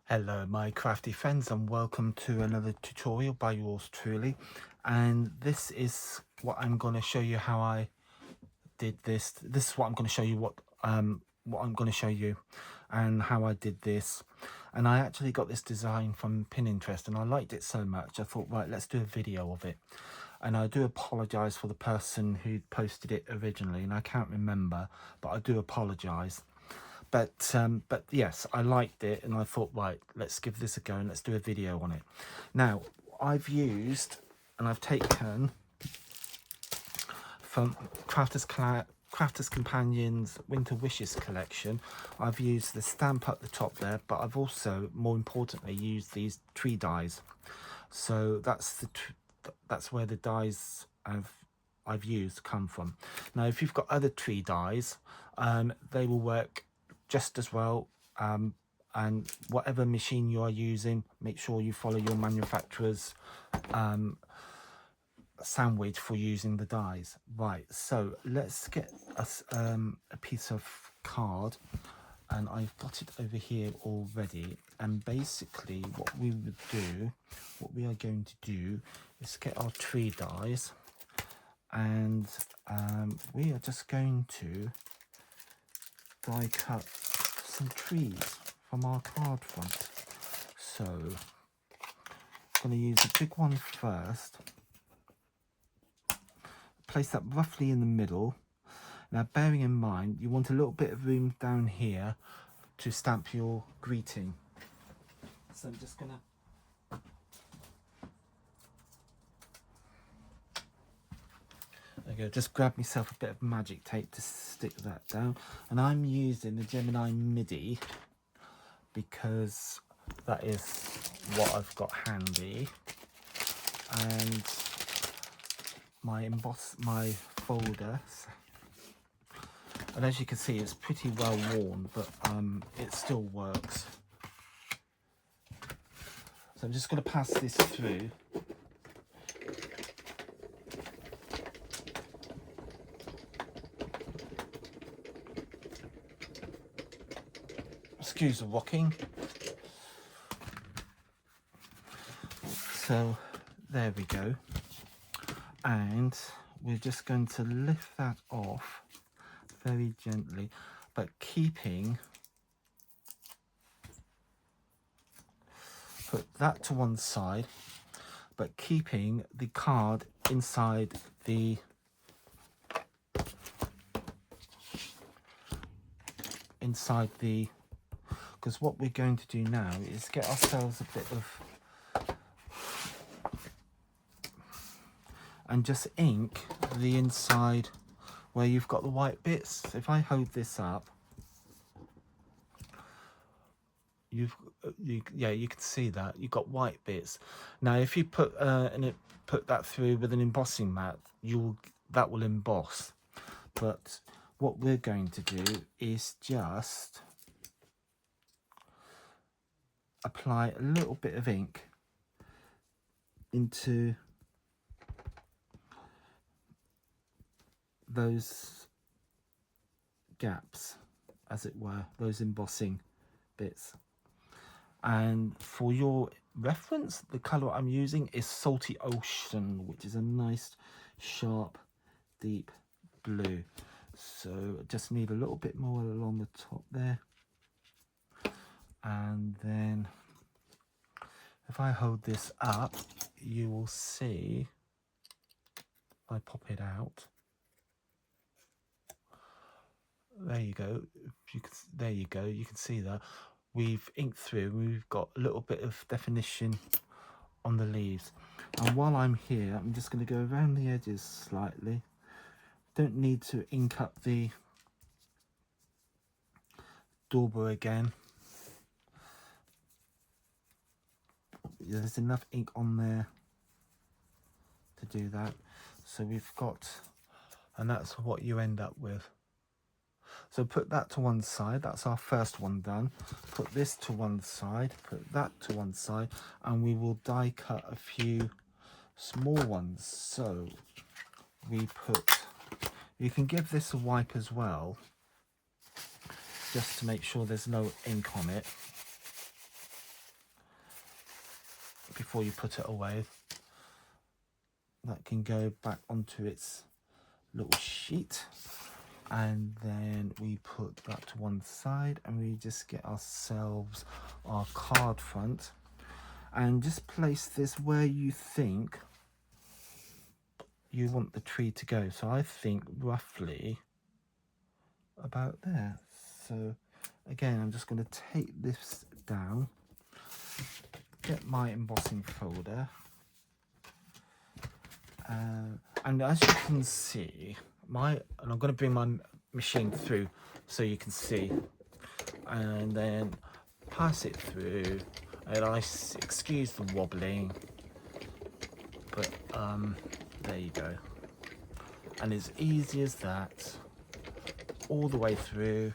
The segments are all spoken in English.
Hello my crafty friends, and welcome to another tutorial by yours truly. And this is what I'm going to show you how I did this. This is what I'm going to show you what I'm going to show you and how I did this. And I actually got this design from Pinterest and I liked it so much I thought, right, let's do a video of it. And I do apologize for the person who posted it originally, and I can't remember, but I do apologize. But yes, I liked it and I thought, right, let's give this a go and let's do a video on it. Now, I've used and I've taken from Crafters Companions Winter Wishes collection. I've used the stamp up the top there, but I've also, more importantly, used these tree dies. So that's where the dies I've used come from. Now, if you've got other tree dies, they will work just as well. And whatever machine you are using, make sure you follow your manufacturer's sandwich for using the dies. Right, so let's get us a piece of card, and I've got it over here already. And basically what we are going to do is get our tree dies, and we are just going to die cut some trees from our card front. So I'm going to use the big one first, place that roughly in the middle. Now, bearing in mind you want a little bit of room down here to stamp your greeting, so I'm just gonna just grab myself a bit of magic tape to stick that down. And I'm using the Gemini MIDI because that is what I've got handy, and my folder. And as you can see, it's pretty well worn, but it still works. So I'm just going to pass this through. Excuse the rocking. So there we go. And we're just going to lift that off very gently, but put that to one side, but keeping the card inside because what we're going to do now is get ourselves a bit of and just ink the inside where you've got the white bits. If I hold this up, you can see that you've got white bits. Now if you put that through with an embossing mat, that will emboss. But what we're going to do is just apply a little bit of ink into those gaps, as it were, those embossing bits. And for your reference, the colour I'm using is Salty Ocean, which is a nice sharp deep blue. So I just need a little bit more along the top there, and then if I hold this up, you will see, if I pop it out, there you go. There you go. You can see that we've inked through. We've got a little bit of definition on the leaves. And while I'm here, I'm just going to go around the edges slightly. Don't need to ink up the dauber again. There's enough ink on there to do that. So we've got, and that's what you end up with. So put that to one side, that's our first one done. Put this to one side, put that to one side, and we will die cut a few small ones. So you can give this a wipe as well, just to make sure there's no ink on it. before you put it away. That can go back onto its little sheet, and then we put that to one side, and we just get ourselves our card front, and just place this where you think you want the tree to go. So I think roughly about there. So again, I'm just going to take this down, get my embossing folder, and as you can see, and I'm going to bring my machine through so you can see, and then pass it through, and excuse the wobbling, but there you go. And as easy as that, all the way through.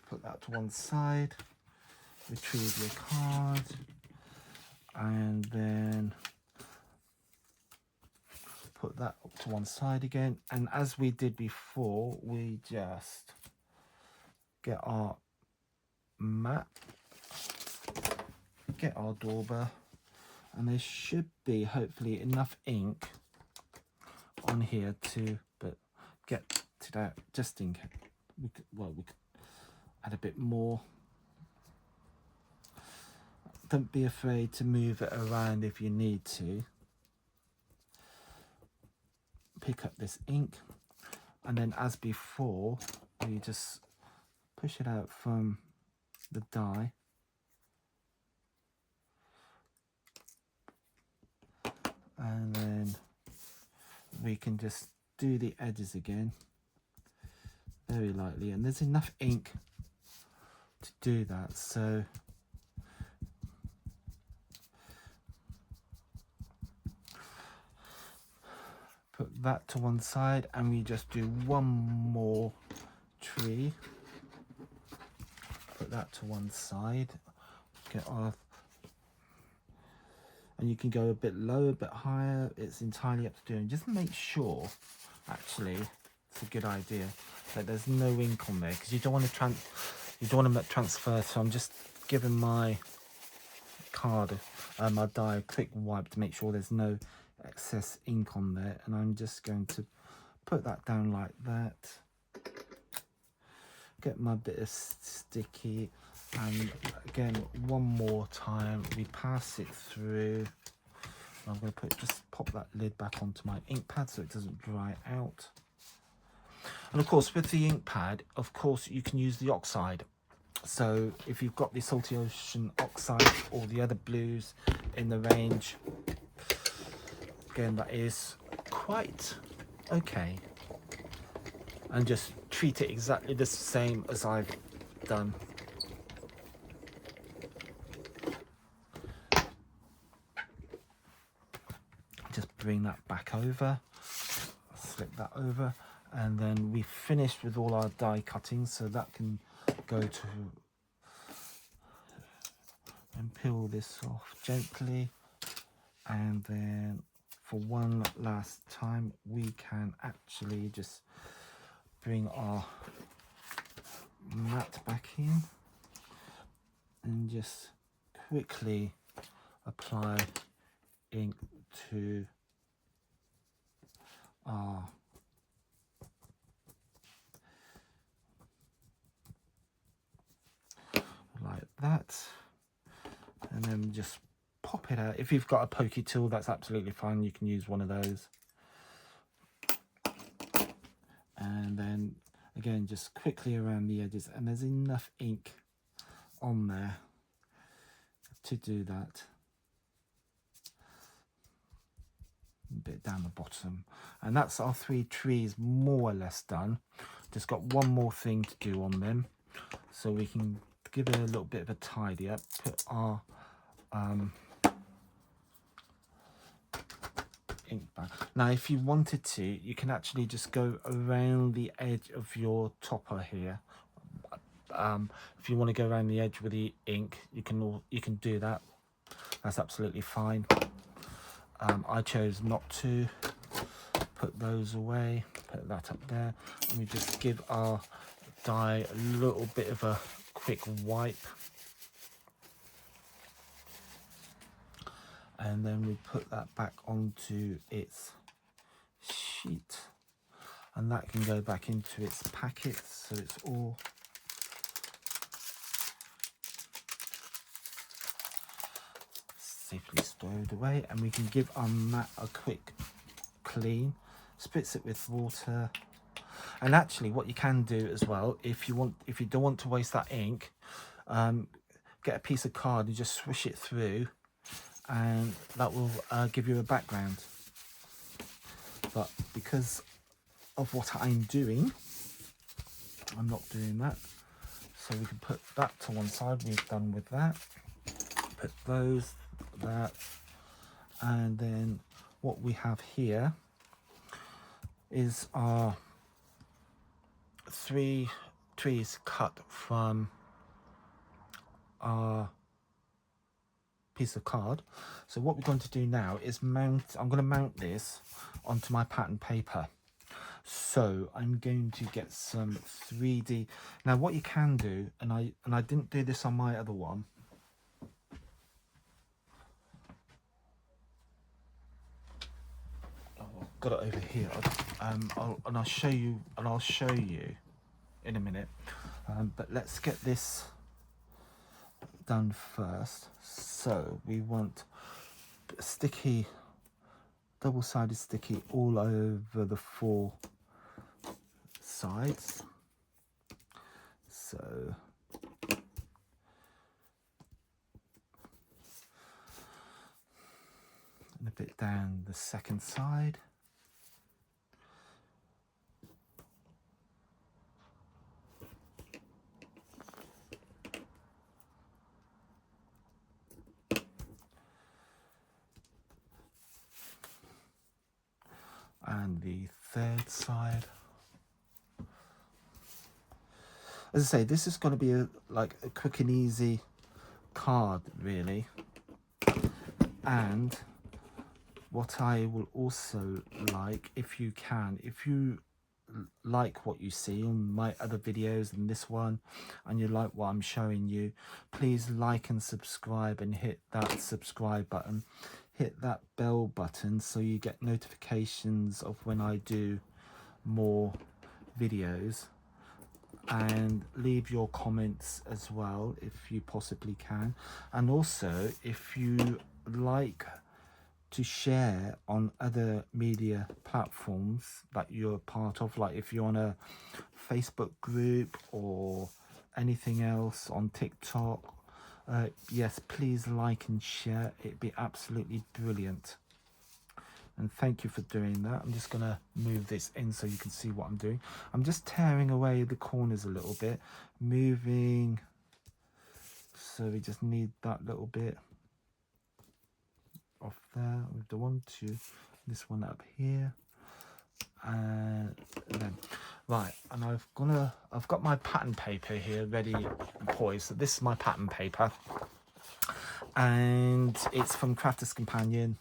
Put that to one side, retrieve your card, and then put that up to one side again. And as we did before, we just get our mat, get our dauber, and there should be hopefully enough ink on here to get to that, just in case. We could add a bit more. Don't be afraid to move it around if you need to. Pick up this ink, and then as before, we just push it out from the die, and then we can just do the edges again very lightly, and there's enough ink to do that. So put that to one side, and we just do one more tree. Put that to one side, get off, and you can go a bit lower, a bit higher, it's entirely up to you. And just make sure, actually, it's a good idea, that there's no ink on there, because you don't want to transfer. So I'm just giving my card, my die, a quick wipe to make sure there's no excess ink on there, and I'm just going to put that down like that. Get my bit of sticky, and again, one more time, we pass it through. I'm going to just pop that lid back onto my ink pad so it doesn't dry out. And of course, with the ink pad, of course, you can use the oxide. So if you've got the Salty Ocean oxide or the other blues in the range, again, that is quite okay. And just treat it exactly the same as I've done. Just bring that back over, slip that over, and then we finished with all our die cutting, so that can go to, and peel this off gently, and then for one last time we can actually just bring our mat back in and just quickly apply ink to our like that, and then just pop it out. If you've got a pokey tool, that's absolutely fine, you can use one of those. And then again, just quickly around the edges, and there's enough ink on there to do that. A bit down the bottom, and that's our 3 trees more or less done. Just got one more thing to do on them, so we can give it a little bit of a tidy up. Put our ink back. Now if you wanted to, you can actually just go around the edge of your topper here. If you want to go around the edge with the ink, you can do that. That's absolutely fine. I chose not to. Put those away, put that up there, and we just give our die a little bit of a quick wipe. and then we put that back onto its sheet, and that can go back into its packets, so it's all safely stowed away. And we can give our mat a quick clean, spritz it with water. And actually what you can do as well, if you don't want to waste that ink, get a piece of card and just swish it through, and that will give you a background. But because of what I'm doing, I'm not doing that, so we can put that to one side. We've done with that. Put those, that, and then what we have here is our 3 trees cut from our piece of card. So what we're going to do now is I'm going to mount this onto my pattern paper. So I'm going to get some 3D. Now what you can do, and I didn't do this on my other one. Oh, I've got it over here. I'll show you in a minute. But let's get this done first. So we want sticky, double-sided sticky all over the 4 sides. So and a bit down the second side. And the third side. As I say, this is going to be like a quick and easy card, really. And what I will also like, if you like what you see on my other videos and this one, and you like what I'm showing you, please like and subscribe, and hit that subscribe button, hit that bell button, so you get notifications of when I do more videos, and leave your comments as well if you possibly can. And also, if you like to share on other media platforms that you're part of, like if you're on a Facebook group or anything else, on TikTok, yes, please like and share. It'd be absolutely brilliant, and thank you for doing that. I'm just gonna move this in so you can see what I'm doing. I'm just tearing away the corners a little bit, moving, so we just need that little bit off there. With the 1, 2, this one up here, and then right. And I've got my pattern paper here ready and poised. So this is my pattern paper, and it's from Crafters Companion,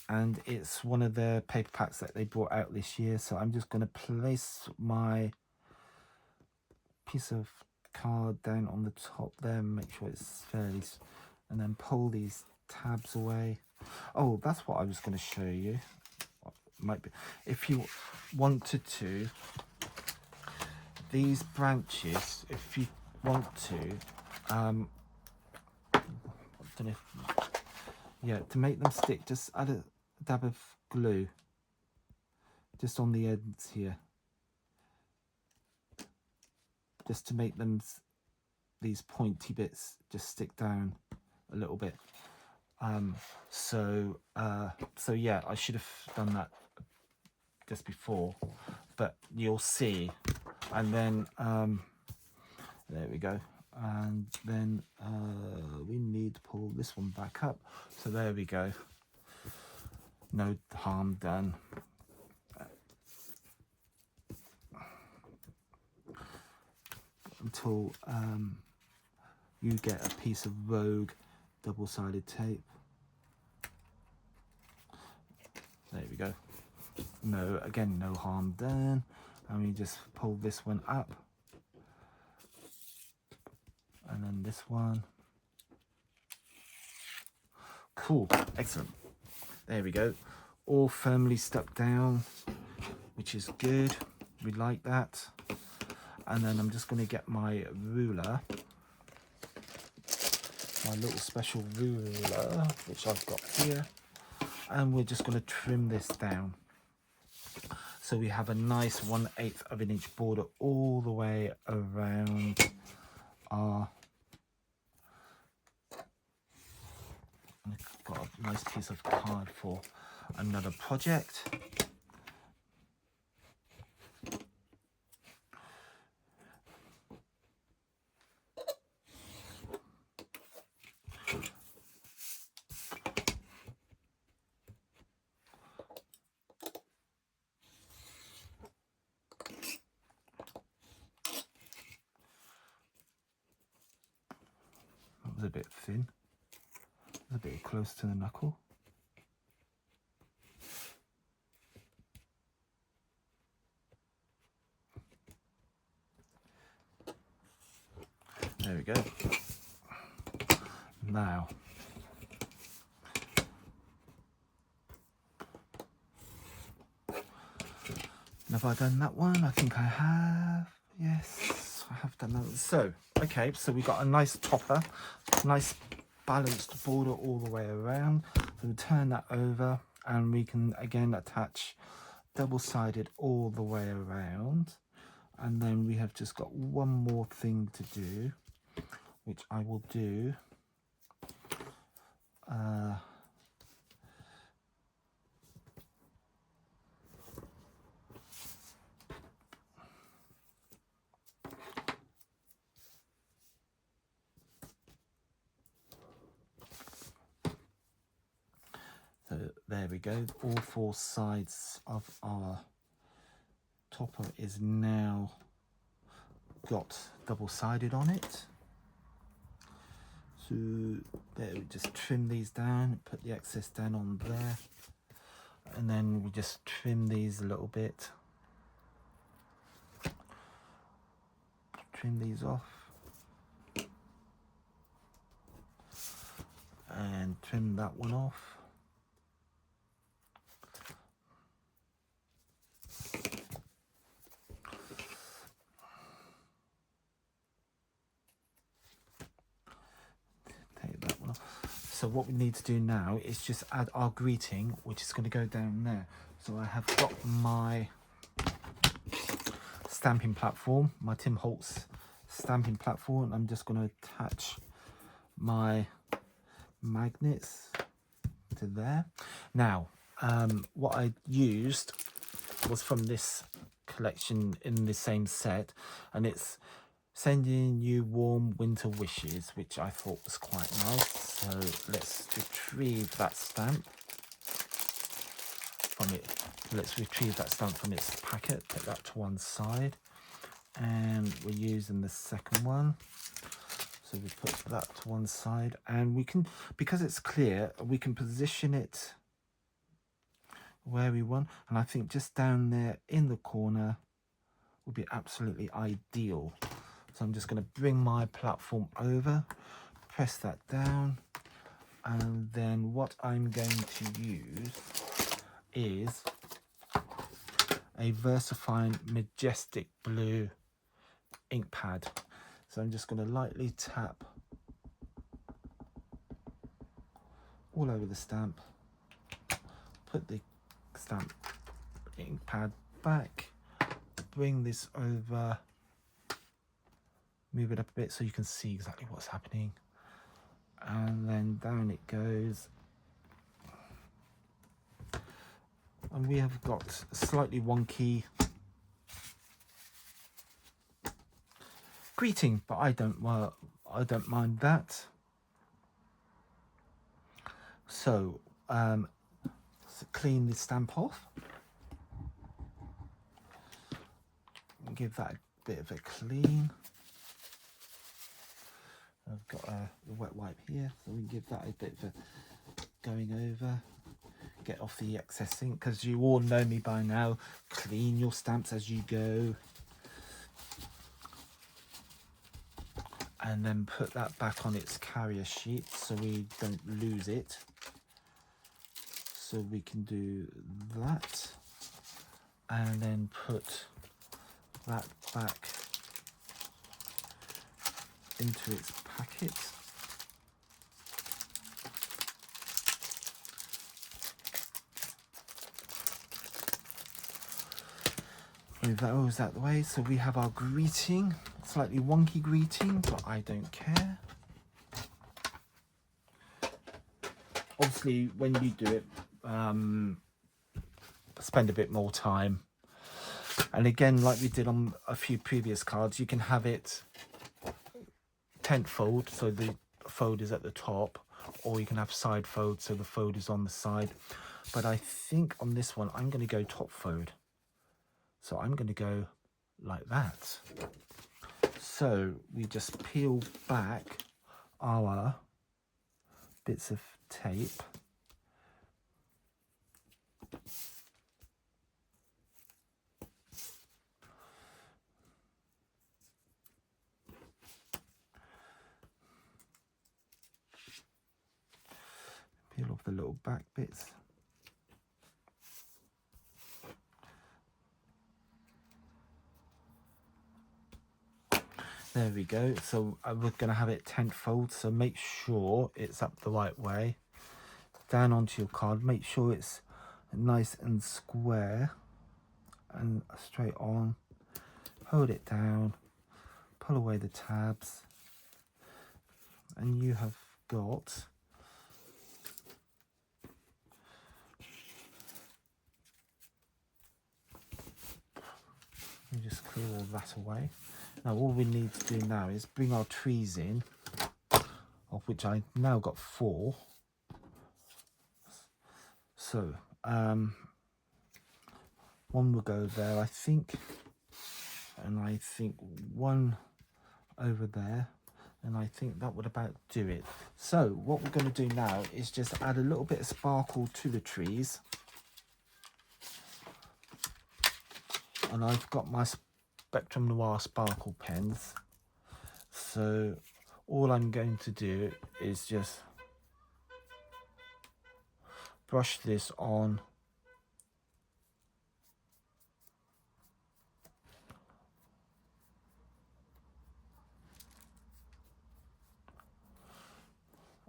and it's one of the paper packs that they brought out this year. So I'm just going to place my piece of card down on the top there, make sure it's fairly, and then pull these tabs away. Oh, that's what I was going to show you. Might be, if you wanted to, these branches, if you want to, I don't know if, yeah, to make them stick, just add a dab of glue just on the ends here, just to make them, these pointy bits just stick down a little bit. So yeah, I should have done that just before, but you'll see. And then there we go. And then we need to pull this one back up. So there we go. No harm done. Until you get a piece of Rogue double-sided tape. There we go. No, again, no harm done. And we just pull this one up, and then this one. Cool, excellent. There we go. All firmly stuck down, which is good. We like that. And then I'm just going to get my ruler, my little special ruler, which I've got here. And we're just going to trim this down. So we have a nice 1/8 of an inch border all the way around our... I've got a nice piece of card for another project. That was a bit thin. A bit close to the knuckle. There we go. Now, have I done that one? I think I have. Yes, I have done that one. So, okay, so we got a nice topper, nice balanced border all the way around. So we turn that over and we can again attach double-sided all the way around. And then we have just got one more thing to do, which I will do. So there we go. All four sides of our topper is now got double-sided on it. So there, we just trim these down, put the excess down on there, and then we just trim these a little bit. Trim these off. And trim that one off. So what we need to do now is just add our greeting, which is going to go down there. So I have got my stamping platform, my Tim Holtz stamping platform. I'm just going to attach my magnets to there. Now, what I used was from this collection in the same set, and it's Sending You Warm Winter Wishes, which I thought was quite nice. So let's retrieve that stamp from it. Let's retrieve that stamp from its packet, put that to one side, and we're using the second one. So we put that to one side, and we can, because it's clear, we can position it where we want. And I think just down there in the corner would be absolutely ideal. So I'm just going to bring my platform over, press that down, and then what I'm going to use is a VersaFine Majestic Blue ink pad. So I'm just going to lightly tap all over the stamp, put the stamp ink pad back, bring this over, move it up a bit so you can see exactly what's happening, and then down it goes. And we have got a slightly wonky greeting, but I don't mind that. So clean the stamp off, give that a bit of a clean. I've got a wet wipe here, so we can give that a bit of a going over, get off the excess ink, because you all know me by now, clean your stamps as you go. and then put that back on its carrier sheet so we don't lose it. So we can do that, and then put that back into its packet. Move those out the way. So we have our greeting, slightly wonky greeting, but I don't care. Obviously, when you do it, spend a bit more time. And again, like we did on a few previous cards, you can have it tent fold, so the fold is at the top, or you can have side fold, so the fold is on the side. But I think on this one, I'm going to go top fold. So I'm going to go like that. So we just peel back our bits of tape. Peel off the little back bits. There we go. So we're going to have it tent fold, so make sure it's up the right way. Down onto your card, make sure it's nice and square and straight on. Hold it down, pull away the tabs, and you have got just clear all that away. Now all we need to do now is bring our trees in, of which I now got 4. So one will go there, I think, and I think one over there, and I think that would about do it. So what we're going to do now is just add a little bit of sparkle to the trees. And I've got my Spectrum Noir sparkle pens. So all I'm going to do is just brush this on.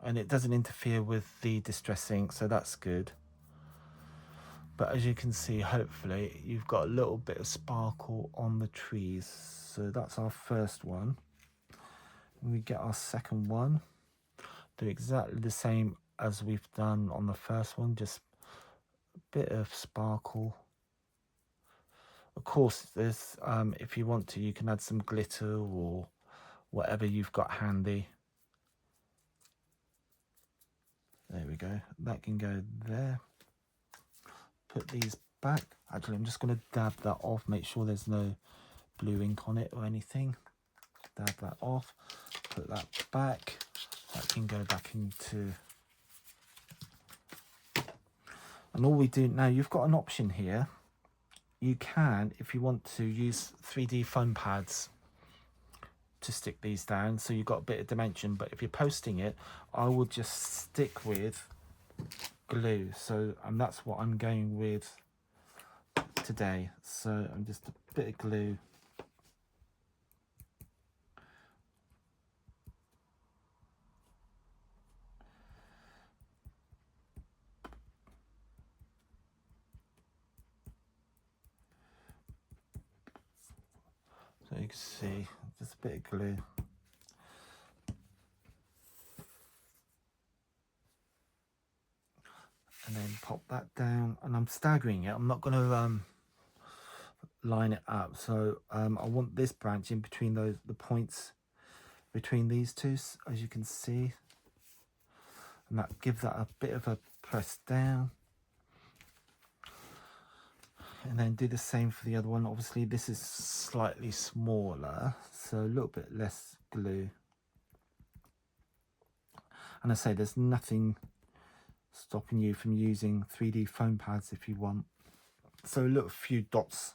And it doesn't interfere with the Distress ink, so that's good. But as you can see, hopefully, you've got a little bit of sparkle on the trees. So that's our first one. We get our second one. Do exactly the same as we've done on the first one, just a bit of sparkle. Of course, there's if you want to, you can add some glitter or whatever you've got handy. There we go. That can go there. Put these back. Actually, I'm just going to dab that off, make sure there's no blue ink on it or anything. Dab that off, put that back. That can go back into... And all we do now, you've got an option here. You can, if you want to, use 3D foam pads to stick these down, so you've got a bit of dimension. But if you're posting it, I would just stick with glue. So, and that's what I'm going with today. So I'm just a bit of glue. So you can see, just a bit of glue. And then pop that down, and I'm staggering it. I'm not going to line it up. So I want this branch in between the points between these two, as you can see. And that gives that a bit of a press down. And then do the same for the other one. Obviously this is slightly smaller, so a little bit less glue. And I say there's nothing stopping you from using 3D foam pads if you want. So a little few dots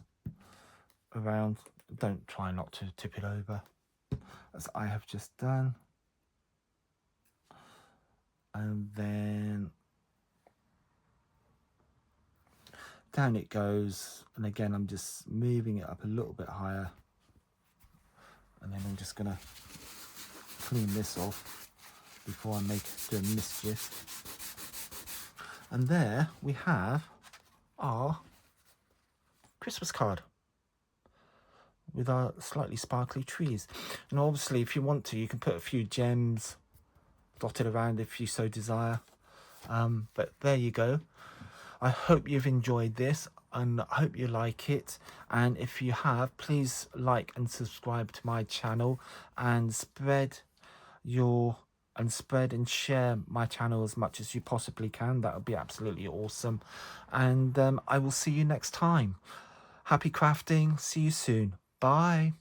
around. Don't try not to tip it over. as I have just done. And then down it goes, and again I'm just moving it up a little bit higher, and then I'm just gonna clean this off before I do a mischief. And there we have our Christmas card with our slightly sparkly trees. And obviously if you want to, you can put a few gems dotted around if you so desire. But there you go. I hope you've enjoyed this and I hope you like it. And if you have, please like and subscribe to my channel and spread and share my channel as much as you possibly can. That would be absolutely awesome. And I will see you next time. Happy crafting. See you soon. Bye.